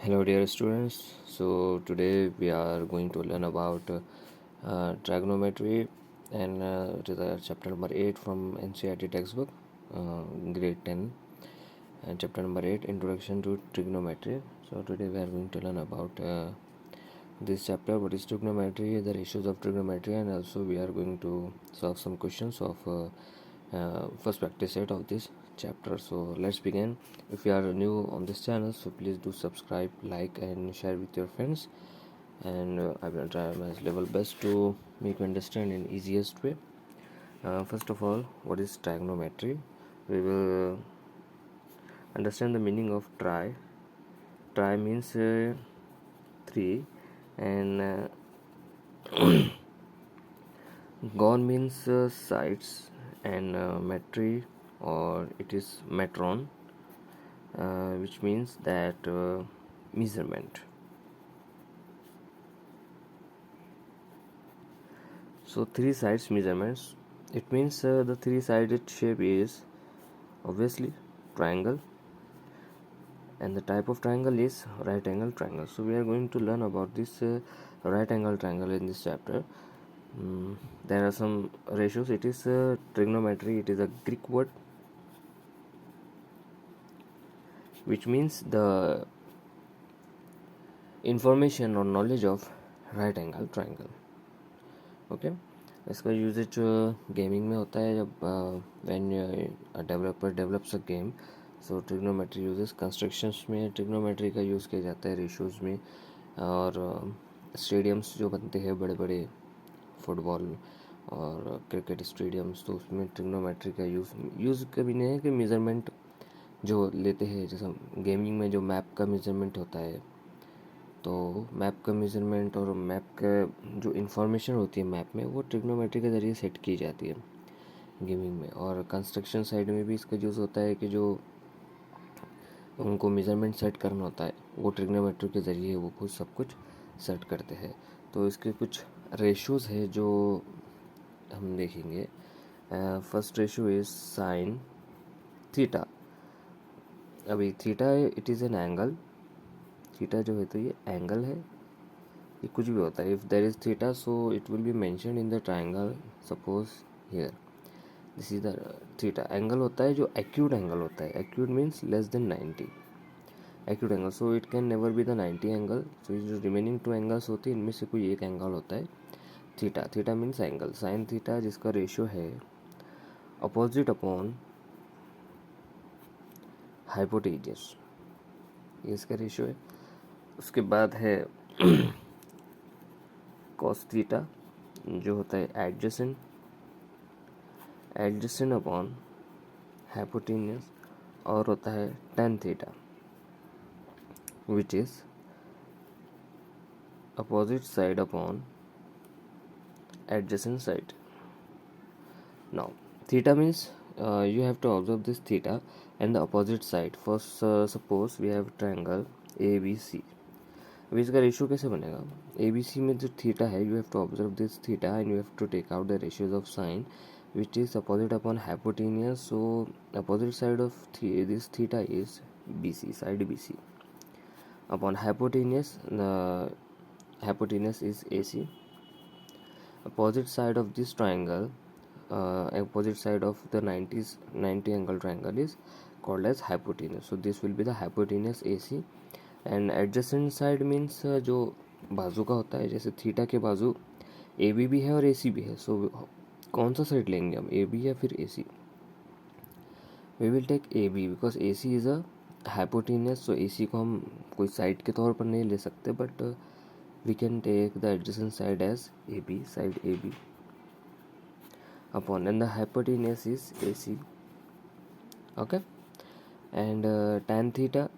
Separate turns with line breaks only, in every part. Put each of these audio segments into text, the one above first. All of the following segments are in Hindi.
Hello, dear students. So, today we are going to learn about trigonometry, and it is chapter number 8 from NCERT textbook, grade 10, and chapter number 8, Introduction to Trigonometry. So, today we are going to learn about this chapter, what is trigonometry, the ratios of trigonometry, and also we are going to solve some questions of first practice set of this chapter. So let's begin. If you are new on this channel, so please do subscribe, like and share with your friends, and I will try my level best to make you understand in easiest way. First of all, what is trigonometry? We will understand the meaning of tri means 3, and gon means sides, and metry, or it is metron, which means that measurement. So three sides measurements, it means the three-sided shape is obviously triangle, and the type of triangle is right angle triangle. So we are going to learn about this right angle triangle in this chapter. There are some ratios. It is trigonometry, it is a Greek word, which means the information or knowledge of right angle triangle. Okay इसका यूजेज गेमिंग में होता है जब when developer develops a game. So trigonometry uses constructions में ट्रिग्नोमेट्री का यूज़ किया जाता है रेशियोज में, और स्टेडियम्स जो बनते हैं बड़े बड़े फुटबॉल और क्रिकेट स्टेडियम्स, तो उसमें ट्रिग्नोमेट्री का यूज़ कभी नहीं है कि मेज़रमेंट जो लेते हैं, जैसे गेमिंग में जो मैप का मेज़रमेंट होता है, तो मैप का मेज़रमेंट और मैप का जो इन्फॉर्मेशन होती है मैप में, वो ट्रिग्नोमेट्री के ज़रिए सेट की जाती है गेमिंग में. और कंस्ट्रक्शन साइड में भी इसका यूज़ होता है कि जो उनको मेज़रमेंट सेट करना होता है वो ट्रिग्नोमेट्री के ज़रिए वो कुछ सब कुछ सेट करते हैं. तो इसके कुछ रेशोज़ है जो हम देखेंगे. First ratio is sine theta. अभी theta it is an angle. Theta जो है तो ये एंगल है, ये कुछ भी होता है. If there is theta so it will be mention in the triangle. Suppose here this is the theta. Angle होता है जो एक्यूट एंगल होता है. Acute means less than 90 acute angle. So it can never be the 90 angle. So ये जो रिमेनिंग 2 एंगल्स होते हैं इनमें से कोई एक एंगल होता है theta. Theta means angle. Sine theta जिसका रेशियो है अपोजिट अपॉन हाइपोटेनस, ये इसका रेशियो है. उसके बाद है कॉस थीटा जो होता है एडजेसेंट अपॉन हाइपोटेन्यूस, और होता है tan theta which is opposite side upon adjacent side. Now theta means you have to observe this theta and the opposite side. First suppose we have triangle ABC. अभी इसका रेशियो कैसे बनेगा? ABC में जो थीटा है, you have to observe this theta and you have to take out the ratios of sine which is opposite upon hypotenuse. So opposite side of this theta is BC, side BC, upon hypotenuse. Hypotenuse is AC. Opposite side of this triangle, opposite side of the 90 angle triangle is called as hypotenuse. So this will be the hypotenuse AC. And adjacent side means जो बाजू का होता है, जैसे थीटा के बाजू AB भी है और AC भी है. सो कौन सा साइड लेंगे हम, AB या फिर AC? We will take AB because AC is a hypotenuse. So AC को हम कोई साइड के तौर पर नहीं ले सकते, but we can take the adjacent side as AB, side AB upon, and the hypotenuse is AC. Okay, and tan theta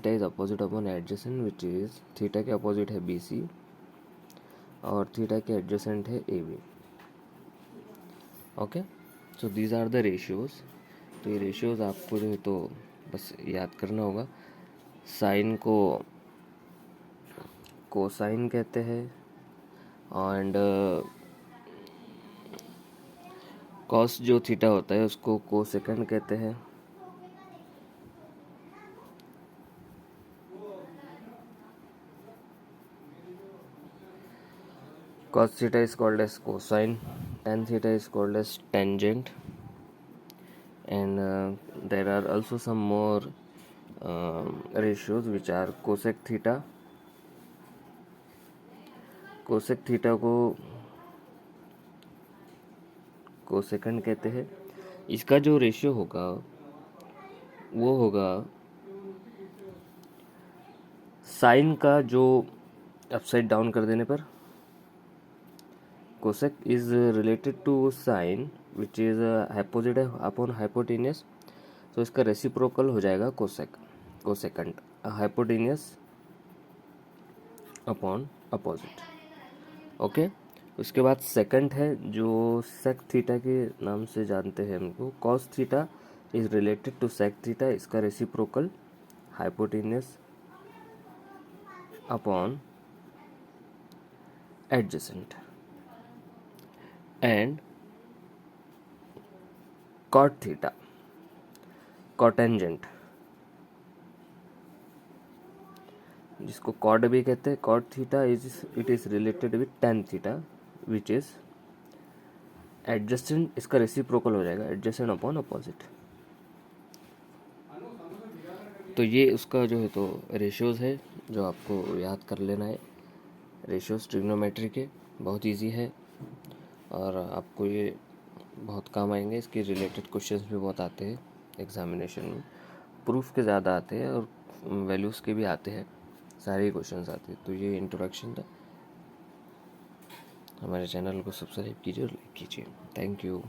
is opposite upon adjacent, which is theta के opposite है BC और theta के adjacent है AB. Okay, so these are the ratios. तो ये ratios आपको जो है तो बस याद करना होगा. साइन को कोसाइन कहते हैं, एंड कॉस जो थीटा होता है उसको कोसेकेंड कहते हैं, cos theta is called as cosine, tan theta is called as tangent, and there are also some more ratios which are cosec theta. cosec theta को कोसेकंड कहते हैं. इसका जो रेशियो होगा वो होगा साइन का जो अपसाइड डाउन कर देने पर. Cosec is related to sine which is opposite upon hypotenuse, तो इसका रेसिप्रोकल हो जाएगा cosecant hypotenuse upon opposite. Okay, उसके बाद सेकंड है जो सेक थीटा के नाम से जानते हैं हमको. Cos theta is related to sec theta, इसका reciprocal hypotenuse upon adjacent. And cot theta cotangent, जिसको कॉड भी कहते हैं. Cot theta it is related with tan theta which is adjacent, इसका रेसिप्रोकल हो जाएगा एडजेसेंट अपॉन अपोजिट. तो ये उसका जो है तो रेशियोज है जो आपको याद कर लेना है. रेशियोज ट्रिग्नोमेट्री के बहुत इजी है और आपको ये बहुत काम आएंगे. इसके रिलेटेड क्वेश्चंस भी बहुत आते हैं एग्जामिनेशन में. प्रूफ के ज़्यादा आते हैं और वैल्यूज़ के भी आते हैं, सारे क्वेश्चंस आते हैं. तो ये इंट्रोडक्शन था. हमारे चैनल को सब्सक्राइब कीजिए और लाइक कीजिए. Thank you.